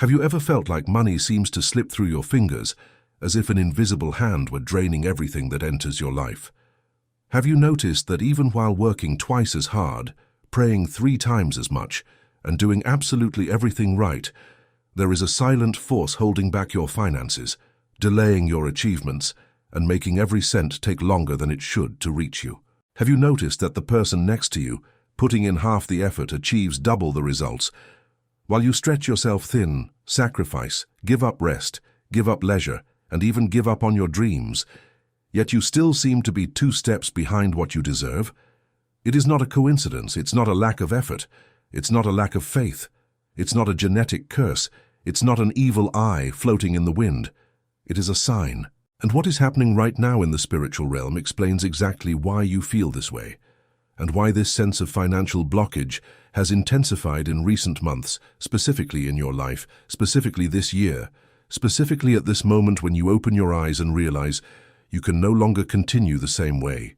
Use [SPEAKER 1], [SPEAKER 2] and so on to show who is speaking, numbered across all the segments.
[SPEAKER 1] Have you ever felt like money seems to slip through your fingers, as if an invisible hand were draining everything that enters your life? Have you noticed that even while working twice as hard, praying 3 times as much, and doing absolutely everything right, there is a silent force holding back your finances, delaying your achievements, and making every cent take longer than it should to reach you? Have you noticed that the person next to you, putting in half the effort, achieves double the results, while you stretch yourself thin, sacrifice, give up rest, give up leisure, and even give up on your dreams, yet you still seem to be 2 steps behind what you deserve? It is not a coincidence, it's not a lack of effort, it's not a lack of faith, it's not a genetic curse, it's not an evil eye floating in the wind. It is a sign. And what is happening right now in the spiritual realm explains exactly why you feel this way, and why this sense of financial blockage has intensified in recent months, specifically in your life, specifically this year, specifically at this moment when you open your eyes and realize you can no longer continue the same way.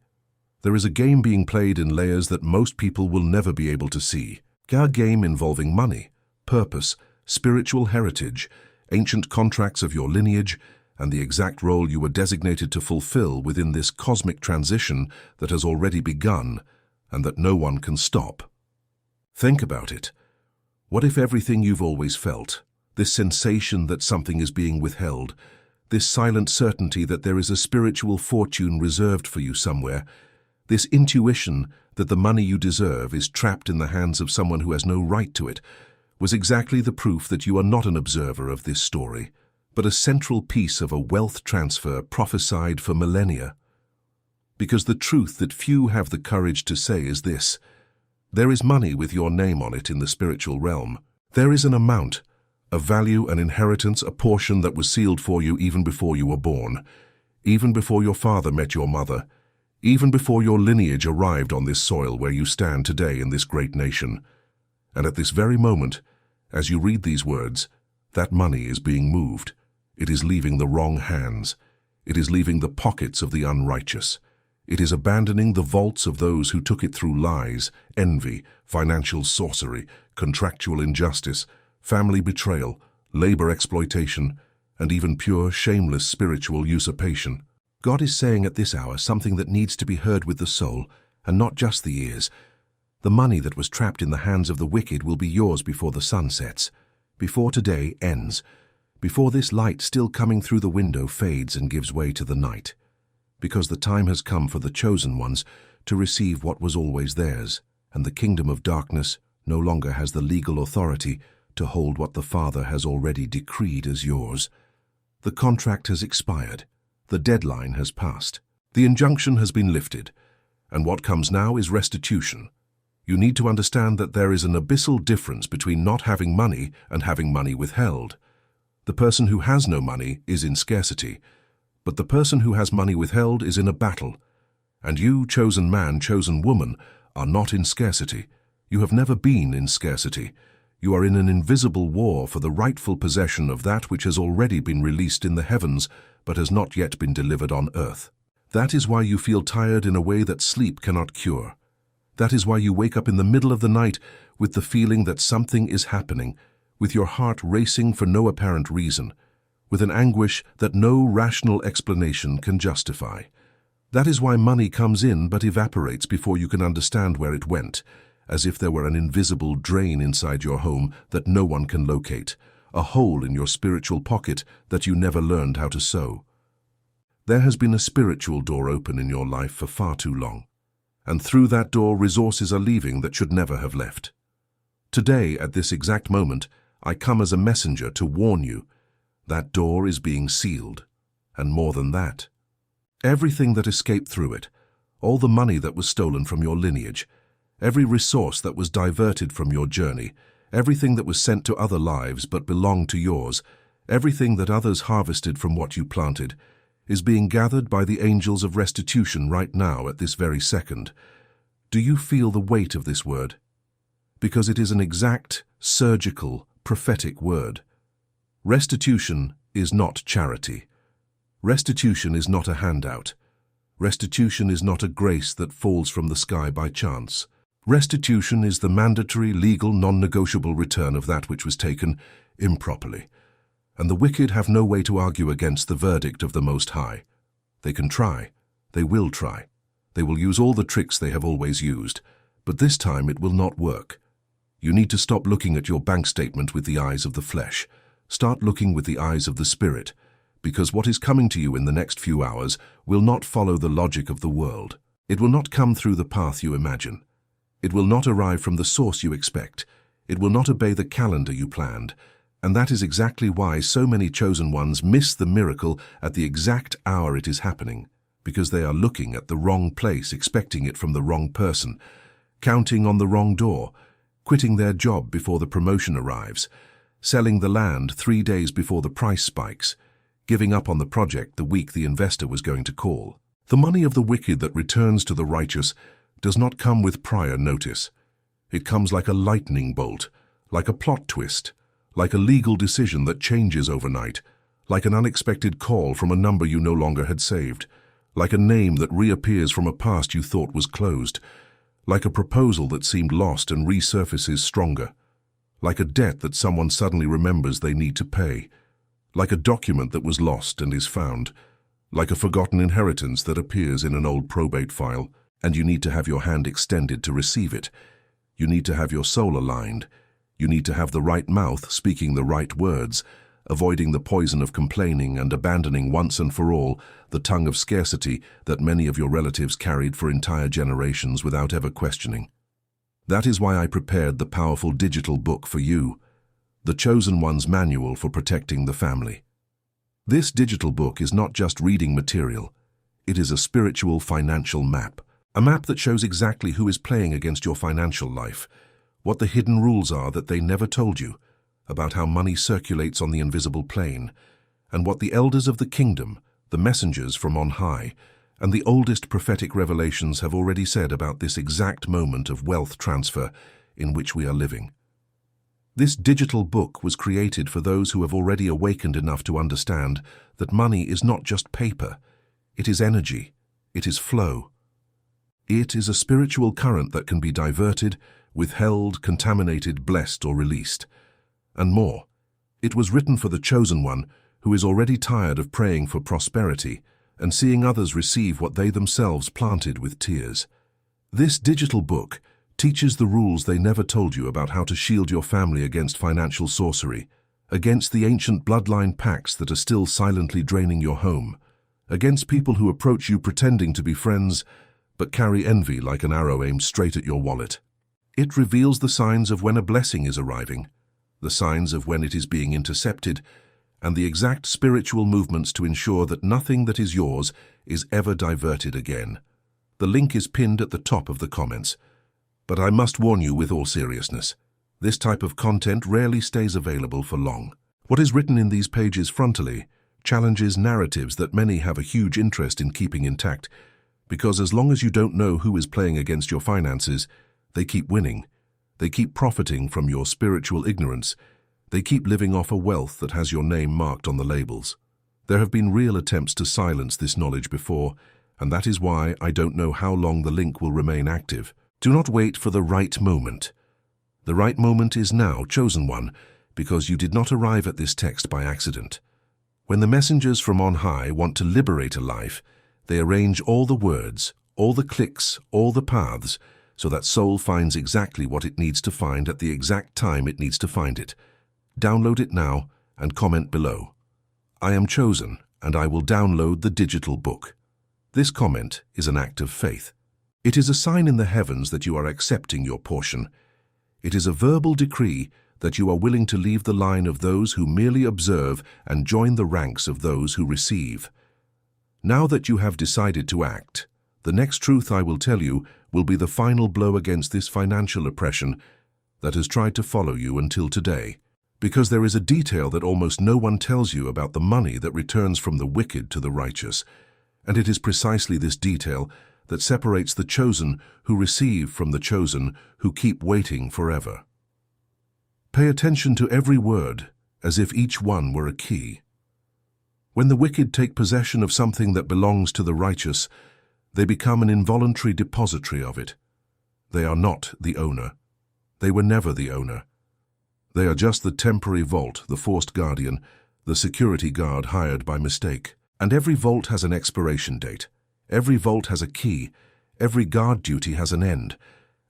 [SPEAKER 1] There is a game being played in layers that most people will never be able to see. A game involving money, purpose, spiritual heritage, ancient contracts of your lineage, and the exact role you were designated to fulfill within this cosmic transition that has already begun and that no one can stop. Think about it. What if everything you've always felt, this sensation that something is being withheld, this silent certainty that there is a spiritual fortune reserved for you somewhere, this intuition that the money you deserve is trapped in the hands of someone who has no right to it, was exactly the proof that you are not an observer of this story, but a central piece of a wealth transfer prophesied for millennia. Because the truth that few have the courage to say is this: there is money with your name on it in the spiritual realm. There is an amount, a value, an inheritance, a portion that was sealed for you even before you were born, even before your father met your mother, even before your lineage arrived on this soil where you stand today in this great nation. And at this very moment, as you read these words, that money is being moved. It is leaving the wrong hands. It is leaving the pockets of the unrighteous. It is abandoning the vaults of those who took it through lies, envy, financial sorcery, contractual injustice, family betrayal, labor exploitation, and even pure, shameless spiritual usurpation. God is saying at this hour something that needs to be heard with the soul, and not just the ears. The money that was trapped in the hands of the wicked will be yours before the sun sets, before today ends, before this light still coming through the window fades and gives way to the night, because the time has come for the chosen ones to receive what was always theirs, and the kingdom of darkness no longer has the legal authority to hold what the Father has already decreed as yours. The contract has expired. The deadline has passed. The injunction has been lifted, and what comes now is restitution. You need to understand that there is an abyssal difference between not having money and having money withheld. The person who has no money is in scarcity, but the person who has money withheld is in a battle. And you, chosen man, chosen woman, are not in scarcity. You have never been in scarcity. You are in an invisible war for the rightful possession of that which has already been released in the heavens, but has not yet been delivered on earth. That is why you feel tired in a way that sleep cannot cure. That is why you wake up in the middle of the night with the feeling that something is happening, with your heart racing for no apparent reason, with an anguish that no rational explanation can justify. That is why money comes in but evaporates before you can understand where it went, as if there were an invisible drain inside your home that no one can locate, a hole in your spiritual pocket that you never learned how to sew. There has been a spiritual door open in your life for far too long, and through that door resources are leaving that should never have left. Today, at this exact moment, I come as a messenger to warn you. That door is being sealed, and more than that. Everything that escaped through it, all the money that was stolen from your lineage, every resource that was diverted from your journey, everything that was sent to other lives but belonged to yours, everything that others harvested from what you planted, is being gathered by the angels of restitution right now at this very second. Do you feel the weight of this word? Because it is an exact, surgical, prophetic word. Restitution is not charity. Restitution is not a handout. Restitution is not a grace that falls from the sky by chance. Restitution is the mandatory, legal, non-negotiable return of that which was taken improperly. And the wicked have no way to argue against the verdict of the Most High. They can try. They will try. They will use all the tricks they have always used, but this time it will not work. You need to stop looking at your bank statement with the eyes of the flesh. Start looking with the eyes of the Spirit, because what is coming to you in the next few hours will not follow the logic of the world. It will not come through the path you imagine. It will not arrive from the source you expect. It will not obey the calendar you planned. And that is exactly why so many chosen ones miss the miracle at the exact hour it is happening, because they are looking at the wrong place, expecting it from the wrong person, counting on the wrong door, quitting their job before the promotion arrives, selling the land 3 days before the price spikes, giving up on the project the week the investor was going to call. The money of the wicked that returns to the righteous does not come with prior notice. It comes like a lightning bolt, like a plot twist, like a legal decision that changes overnight, like an unexpected call from a number you no longer had saved, like a name that reappears from a past you thought was closed, like a proposal that seemed lost and resurfaces stronger, like a debt that someone suddenly remembers they need to pay, like a document that was lost and is found, like a forgotten inheritance that appears in an old probate file, and you need to have your hand extended to receive it. You need to have your soul aligned. You need to have the right mouth speaking the right words, avoiding the poison of complaining and abandoning once and for all the tongue of scarcity that many of your relatives carried for entire generations without ever questioning. That is why I prepared the powerful digital book for you, The Chosen One's Manual for Protecting the Family. This digital book is not just reading material. It is a spiritual financial map, a map that shows exactly who is playing against your financial life, what the hidden rules are that they never told you, about how money circulates on the invisible plane, and what the elders of the kingdom, the messengers from on high, and the oldest prophetic revelations have already said about this exact moment of wealth transfer in which we are living. This digital book was created for those who have already awakened enough to understand that money is not just paper. It is energy. It is flow. It is a spiritual current that can be diverted, withheld, contaminated, blessed, or released. And more. It was written for the chosen one who is already tired of praying for prosperity and seeing others receive what they themselves planted with tears. This digital book teaches the rules they never told you about how to shield your family against financial sorcery, against the ancient bloodline pacts that are still silently draining your home, against people who approach you pretending to be friends but carry envy like an arrow aimed straight at your wallet. It reveals the signs of when a blessing is arriving, the signs of when it is being intercepted, and the exact spiritual movements to ensure that nothing that is yours is ever diverted again. The link is pinned at the top of the comments. But I must warn you with all seriousness, this type of content rarely stays available for long. What is written in these pages frontally challenges narratives that many have a huge interest in keeping intact, because as long as you don't know who is playing against your finances, they keep winning. They keep profiting from your spiritual ignorance. They keep living off a wealth that has your name marked on the labels. There have been real attempts to silence this knowledge before, and that is why I don't know how long the link will remain active. Do not wait for the right moment. The right moment is now, chosen one, because you did not arrive at this text by accident. When the messengers from on high want to liberate a life, they arrange all the words, all the clicks, all the paths, so that soul finds exactly what it needs to find at the exact time it needs to find it. Download it now and comment below. I am chosen, and I will download the digital book. This comment is an act of faith. It is a sign in the heavens that you are accepting your portion. It is a verbal decree that you are willing to leave the line of those who merely observe and join the ranks of those who receive. Now that you have decided to act, the next truth I will tell you will be the final blow against this financial oppression that has tried to follow you until today. Because there is a detail that almost no one tells you about the money that returns from the wicked to the righteous, and it is precisely this detail that separates the chosen who receive from the chosen who keep waiting forever. Pay attention to every word as if each one were a key. When the wicked take possession of something that belongs to the righteous, they become an involuntary depository of it. They are not the owner. They were never the owner. They are just the temporary vault, the forced guardian, the security guard hired by mistake. And every vault has an expiration date. Every vault has a key. Every guard duty has an end.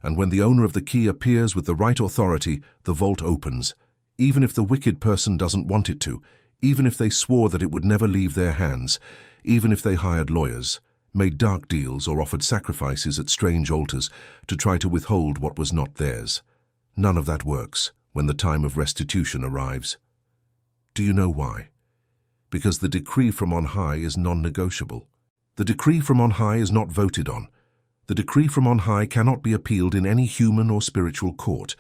[SPEAKER 1] And when the owner of the key appears with the right authority, the vault opens, even if the wicked person doesn't want it to, even if they swore that it would never leave their hands, even if they hired lawyers, made dark deals, or offered sacrifices at strange altars to try to withhold what was not theirs. None of that works when the time of restitution arrives. Do you know why? Because the decree from on high is non-negotiable. The decree from on high is not voted on. The decree from on high cannot be appealed in any human or spiritual court.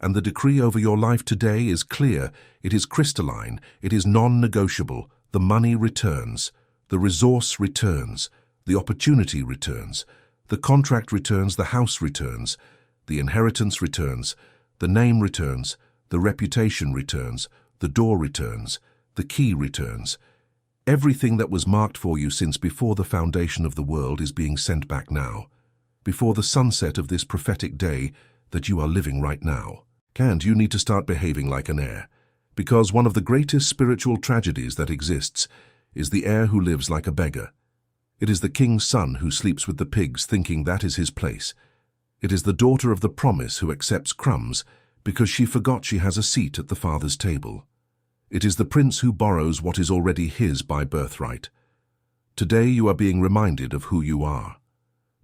[SPEAKER 1] And the decree over your life today is clear, it is crystalline, it is non-negotiable. The money returns, the resource returns, the opportunity returns, the contract returns, the house returns, the inheritance returns, the name returns, the reputation returns, the door returns, the key returns. Everything that was marked for you since before the foundation of the world is being sent back now, before the sunset of this prophetic day that you are living right now. And you need to start behaving like an heir, because one of the greatest spiritual tragedies that exists is the heir who lives like a beggar. It is the king's son who sleeps with the pigs thinking that is his place. It is the daughter of the promise who accepts crumbs because she forgot she has a seat at the father's table. It is the prince who borrows what is already his by birthright. Today you are being reminded of who you are.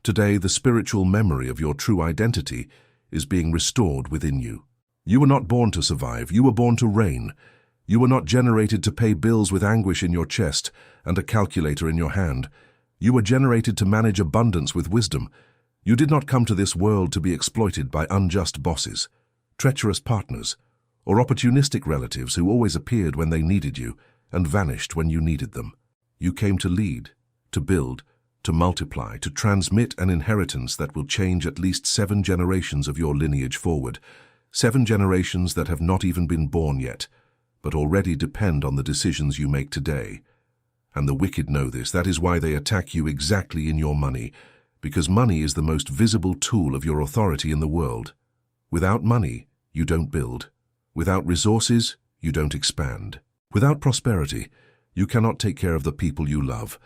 [SPEAKER 1] Today the spiritual memory of your true identity is being restored within you. You were not born to survive, you were born to reign. You were not generated to pay bills with anguish in your chest and a calculator in your hand. You were generated to manage abundance with wisdom. You did not come to this world to be exploited by unjust bosses, treacherous partners, or opportunistic relatives who always appeared when they needed you and vanished when you needed them. You came to lead, to build, to multiply, to transmit an inheritance that will change at least 7 generations of your lineage forward, 7 generations that have not even been born yet, but already depend on the decisions you make today. And the wicked know this. That is why they attack you exactly in your money, because money is the most visible tool of your authority in the world. Without money, you don't build. Without resources, you don't expand. Without prosperity, you cannot take care of the people you love.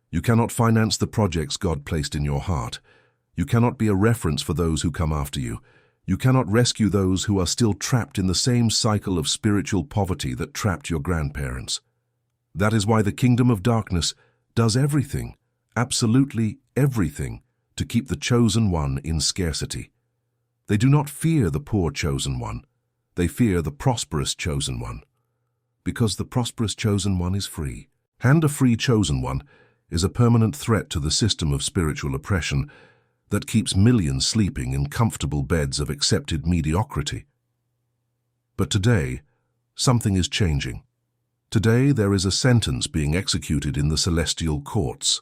[SPEAKER 1] You cannot finance the projects God placed in your heart. You cannot be a reference for those who come after you. You cannot rescue those who are still trapped in the same cycle of spiritual poverty that trapped your grandparents. That is why the kingdom of darkness does everything, absolutely everything, to keep the chosen one in scarcity. They do not fear the poor chosen one. They fear the prosperous chosen one, because the prosperous chosen one is free. And a free chosen one is a permanent threat to the system of spiritual oppression that keeps millions sleeping in comfortable beds of accepted mediocrity. But today, something is changing. Today there is a sentence being executed in the celestial courts,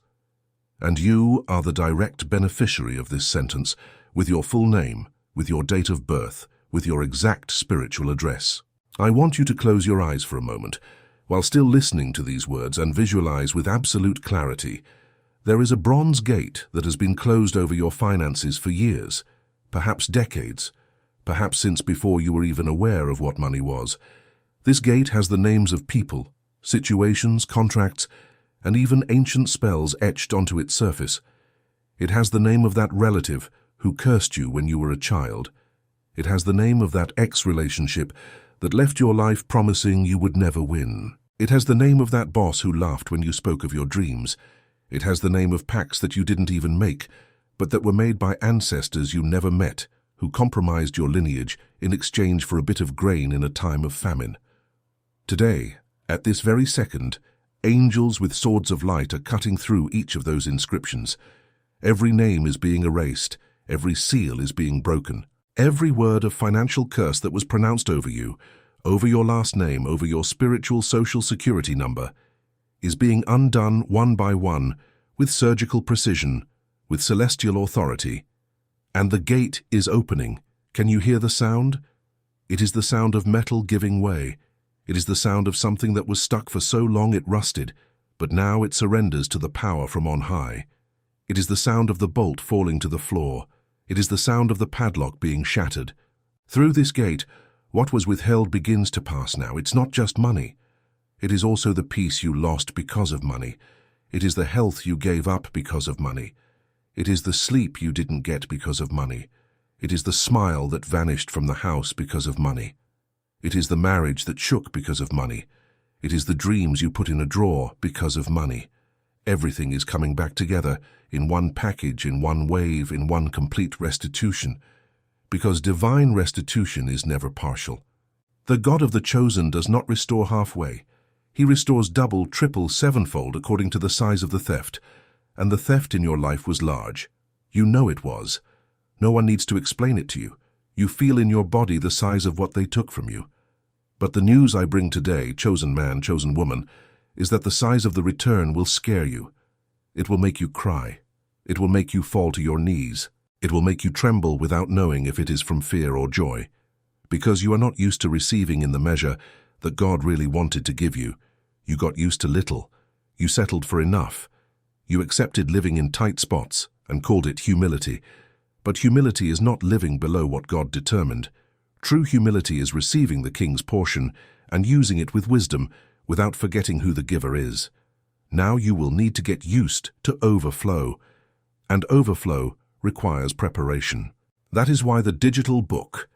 [SPEAKER 1] and you are the direct beneficiary of this sentence, with your full name, with your date of birth, with your exact spiritual address. I want you to close your eyes for a moment, while still listening to these words, and visualize with absolute clarity. There is a bronze gate that has been closed over your finances for years, perhaps decades, perhaps since before you were even aware of what money was. This gate has the names of people, situations, contracts, and even ancient spells etched onto its surface. It has the name of that relative who cursed you when you were a child. It has the name of that ex-relationship that left your life promising you would never win. It has the name of that boss who laughed when you spoke of your dreams. It has the name of pacts that you didn't even make, but that were made by ancestors you never met, who compromised your lineage in exchange for a bit of grain in a time of famine. Today, at this very second, angels with swords of light are cutting through each of those inscriptions. Every name is being erased, every seal is being broken. Every word of financial curse that was pronounced over you, over your last name, over your spiritual social security number, is being undone one by one with surgical precision, with celestial authority. And the gate is opening. Can you hear the sound? It is the sound of metal giving way. It is the sound of something that was stuck for so long it rusted, but now it surrenders to the power from on high. It is the sound of the bolt falling to the floor. It is the sound of the padlock being shattered. Through this gate, What was withheld begins to pass now. It's not just money. It is also the peace you lost because of money. It is the health you gave up because of money. It is the sleep you didn't get because of money. It is the smile that vanished from the house because of money. It is the marriage that shook because of money. It is the dreams you put in a drawer because of money. Everything is coming back together in one package, in one wave, in one complete restitution. Because divine restitution is never partial. The God of the chosen does not restore halfway. He restores double, triple, sevenfold according to the size of the theft. And the theft in your life was large. You know it was. No one needs to explain it to you. You feel in your body the size of what they took from you. But the news I bring today, chosen man, chosen woman, is that the size of the return will scare you. It will make you cry. It will make you fall to your knees. It will make you tremble without knowing if it is from fear or joy. Because you are not used to receiving in the measure that God really wanted to give you. You got used to little. You settled for enough. You accepted living in tight spots and called it humility. But humility is not living below what God determined. True humility is receiving the King's portion and using it with wisdom without forgetting who the giver is. Now you will need to get used to overflow. And overflow requires preparation. That is why the digital book,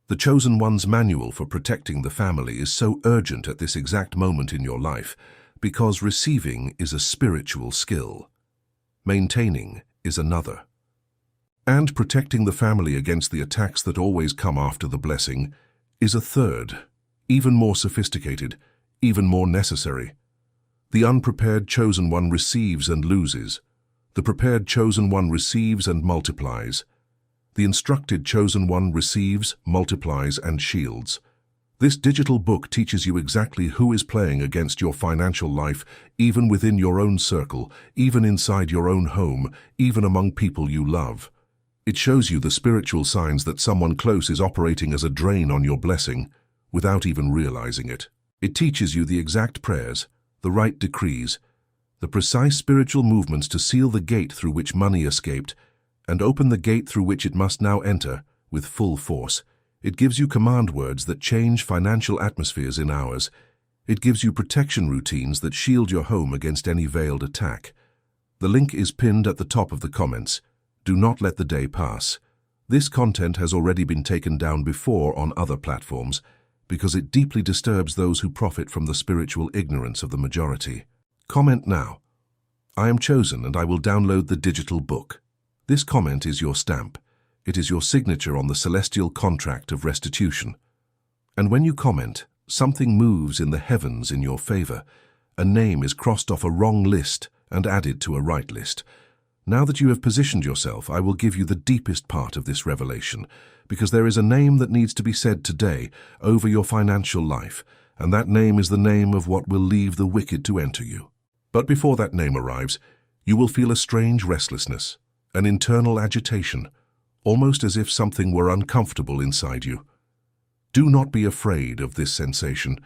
[SPEAKER 1] the Chosen One's Manual for Protecting the Family, is so urgent at this exact moment in your life, because receiving is a spiritual skill. Maintaining is another. And protecting the family against the attacks that always come after the blessing is a third, even more sophisticated, even more necessary. The unprepared chosen one receives and loses. The prepared chosen one receives and multiplies. The instructed chosen one receives, multiplies, and shields. This digital book teaches you exactly who is playing against your financial life, even within your own circle, even inside your own home, even among people you love. It shows you the spiritual signs that someone close is operating as a drain on your blessing, without even realizing it. It teaches you the exact prayers, the right decrees, the precise spiritual movements to seal the gate through which money escaped, and open the gate through which it must now enter with full force. It gives you command words that change financial atmospheres in hours. It gives you protection routines that shield your home against any veiled attack. The link is pinned at the top of the comments. Do not let the day pass. This content has already been taken down before on other platforms because it deeply disturbs those who profit from the spiritual ignorance of the majority. Comment now. I am chosen and I will download the digital book. This comment is your stamp. It is your signature on the celestial contract of restitution. And when you comment, something moves in the heavens in your favor. A name is crossed off a wrong list and added to a right list. Now that you have positioned yourself, I will give you the deepest part of this revelation, because there is a name that needs to be said today over your financial life, and that name is the name of what will leave the wicked to enter you. But before that name arrives, you will feel a strange restlessness, an internal agitation, almost as if something were uncomfortable inside you. Do not be afraid of this sensation.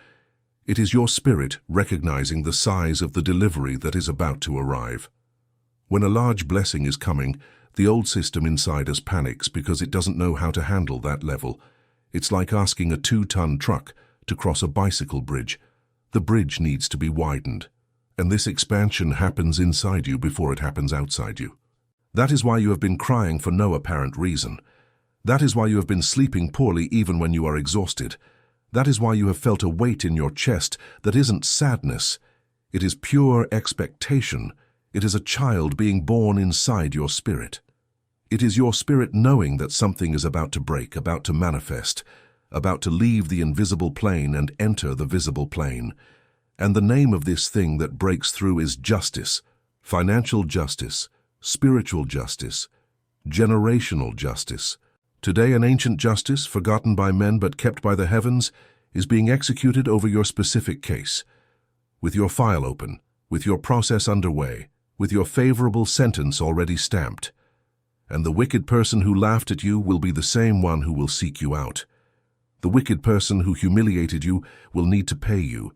[SPEAKER 1] It is your spirit recognizing the size of the delivery that is about to arrive. When a large blessing is coming, the old system inside us panics because it doesn't know how to handle that level. It's like asking a 2-ton truck to cross a bicycle bridge. The bridge needs to be widened, and this expansion happens inside you before it happens outside you. That is why you have been crying for no apparent reason. That is why you have been sleeping poorly even when you are exhausted. That is why you have felt a weight in your chest that isn't sadness. It is pure expectation. It is a child being born inside your spirit. It is your spirit knowing that something is about to break, about to manifest, about to leave the invisible plane and enter the visible plane. And the name of this thing that breaks through is justice, financial justice, spiritual justice, generational justice. Today an ancient justice, forgotten by men but kept by the heavens, is being executed over your specific case. With your file open, with your process underway, with your favorable sentence already stamped. And the wicked person who laughed at you will be the same one who will seek you out. The wicked person who humiliated you will need to pay you.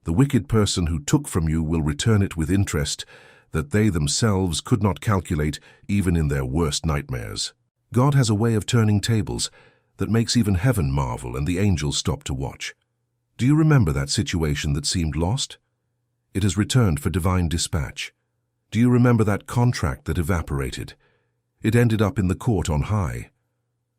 [SPEAKER 1] The wicked person who took from you will return it with interest that they themselves could not calculate even in their worst nightmares. God has a way of turning tables that makes even heaven marvel and the angels stop to watch. Do you remember that situation that seemed lost? It has returned for divine dispatch. Do you remember that contract that evaporated? It ended up in the court on high.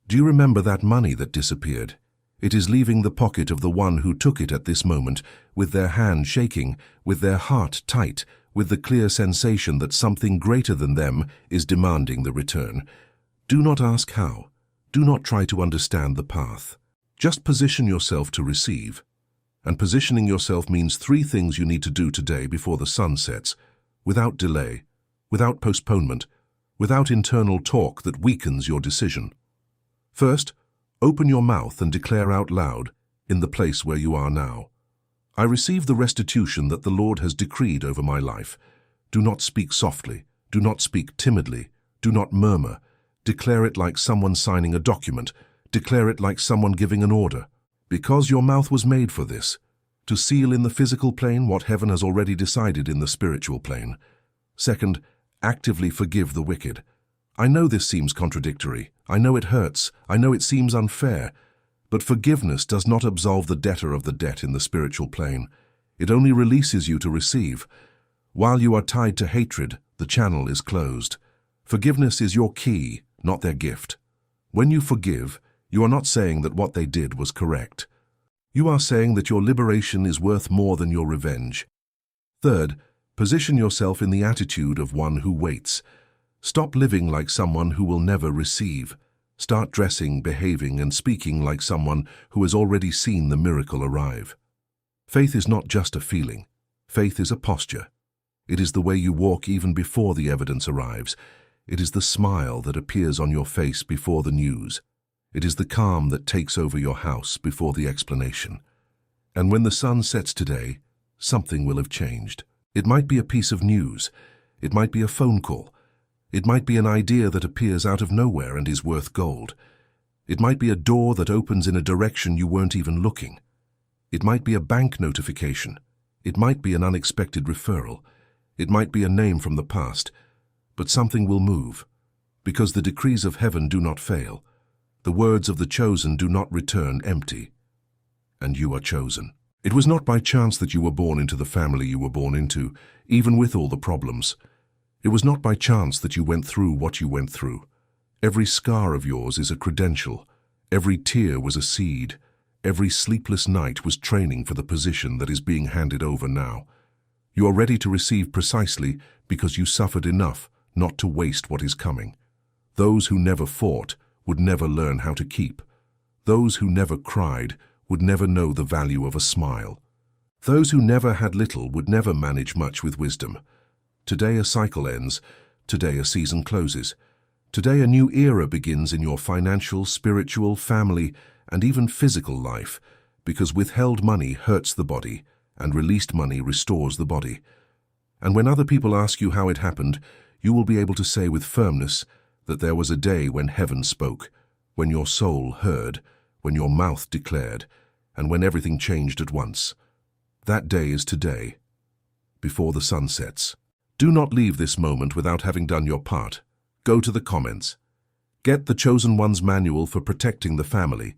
[SPEAKER 1] Do you remember that money that disappeared? It is leaving the pocket of the one who took it at this moment, with their hand shaking, with their heart tight, with the clear sensation that something greater than them is demanding the return. Do not ask how. Do not try to understand the path. Just position yourself to receive. And positioning yourself means 3 things you need to do today before the sun sets, without delay, without postponement, without internal talk that weakens your decision. First, open your mouth and declare out loud, in the place where you are now, I receive the restitution that the Lord has decreed over my life. Do not speak softly. Do not speak timidly. Do not murmur. Declare it like someone signing a document. Declare it like someone giving an order. Because your mouth was made for this, to seal in the physical plane what heaven has already decided in the spiritual plane. Second, actively forgive the wicked. I know this seems contradictory. I know it hurts. I know it seems unfair. But forgiveness does not absolve the debtor of the debt in the spiritual plane. It only releases you to receive. While you are tied to hatred, the channel is closed. Forgiveness is your key, not their gift. When you forgive, you are not saying that what they did was correct. You are saying that your liberation is worth more than your revenge. Third, position yourself in the attitude of one who waits. Stop living like someone who will never receive. Start dressing, behaving, and speaking like someone who has already seen the miracle arrive. Faith is not just a feeling. Faith is a posture. It is the way you walk even before the evidence arrives. It is the smile that appears on your face before the news. It is the calm that takes over your house before the explanation. And when the sun sets today, something will have changed. It might be a piece of news. It might be a phone call. It might be an idea that appears out of nowhere and is worth gold. It might be a door that opens in a direction you weren't even looking. It might be a bank notification. It might be an unexpected referral. It might be a name from the past. But something will move, because the decrees of heaven do not fail. The words of the chosen do not return empty. And you are chosen. It was not by chance that you were born into the family you were born into, even with all the problems. It was not by chance that you went through what you went through. Every scar of yours is a credential. Every tear was a seed. Every sleepless night was training for the position that is being handed over now. You are ready to receive precisely because you suffered enough not to waste what is coming. Those who never fought would never learn how to keep. Those who never cried would never know the value of a smile. Those who never had little would never manage much with wisdom. Today a cycle ends. Today a season closes. Today a new era begins in your financial, spiritual, family, and even physical life, because withheld money hurts the body, and released money restores the body. And when other people ask you how it happened, you will be able to say with firmness that there was a day when heaven spoke, when your soul heard, when your mouth declared, and when everything changed at once. That day is today, before the sun sets. Do not leave this moment without having done your part. Go to the comments. Get the Chosen One's manual for protecting the family,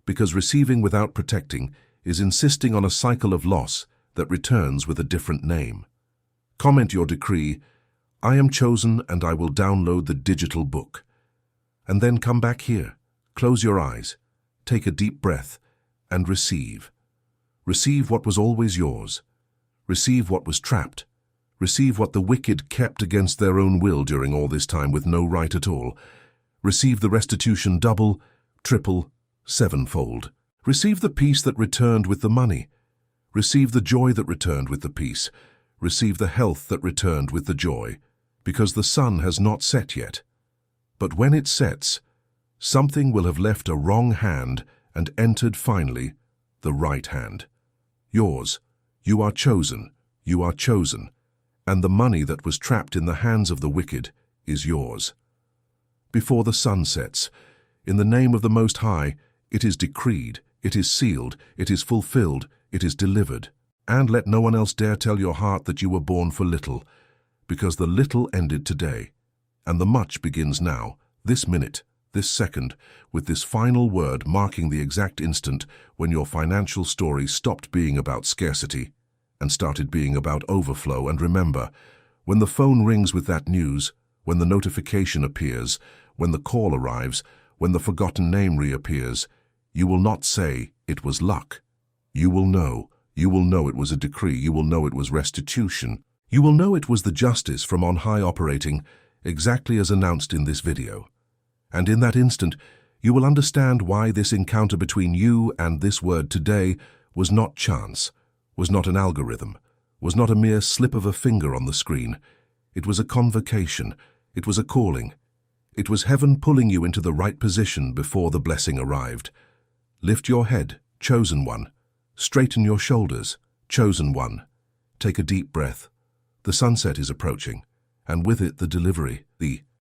[SPEAKER 1] because receiving without protecting is insisting on a cycle of loss that returns with a different name. Comment your decree, I am chosen and I will download the digital book. And then come back here, close your eyes, take a deep breath, and receive. Receive what was always yours. Receive what was trapped. Receive what the wicked kept against their own will during all this time with no right at all. Receive the restitution double, triple, sevenfold. Receive the peace that returned with the money. Receive the joy that returned with the peace. Receive the health that returned with the joy, because the sun has not set yet. But when it sets, something will have left a wrong hand and entered finally the right hand. Yours. You are chosen. You are chosen. And the money that was trapped in the hands of the wicked is yours. Before the sun sets, in the name of the Most High, it is decreed, it is sealed, it is fulfilled, it is delivered. And let no one else dare tell your heart that you were born for little, because the little ended today, and the much begins now, this minute, this second, with this final word marking the exact instant when your financial story stopped being about scarcity and started being about overflow. And remember, when the phone rings with that news, when the notification appears, when the call arrives, when the forgotten name reappears, you will not say it was luck. You will know. You will know it was a decree. You will know it was restitution. You will know it was the justice from on high operating exactly as announced in this video. And in that instant, you will understand why this encounter between you and this word today was not chance, was not an algorithm, was not a mere slip of a finger on the screen. It was a convocation. It was a calling. It was heaven pulling you into the right position before the blessing arrived. Lift your head, chosen one. Straighten your shoulders, chosen one. Take a deep breath. The sunset is approaching, and with it the delivery, the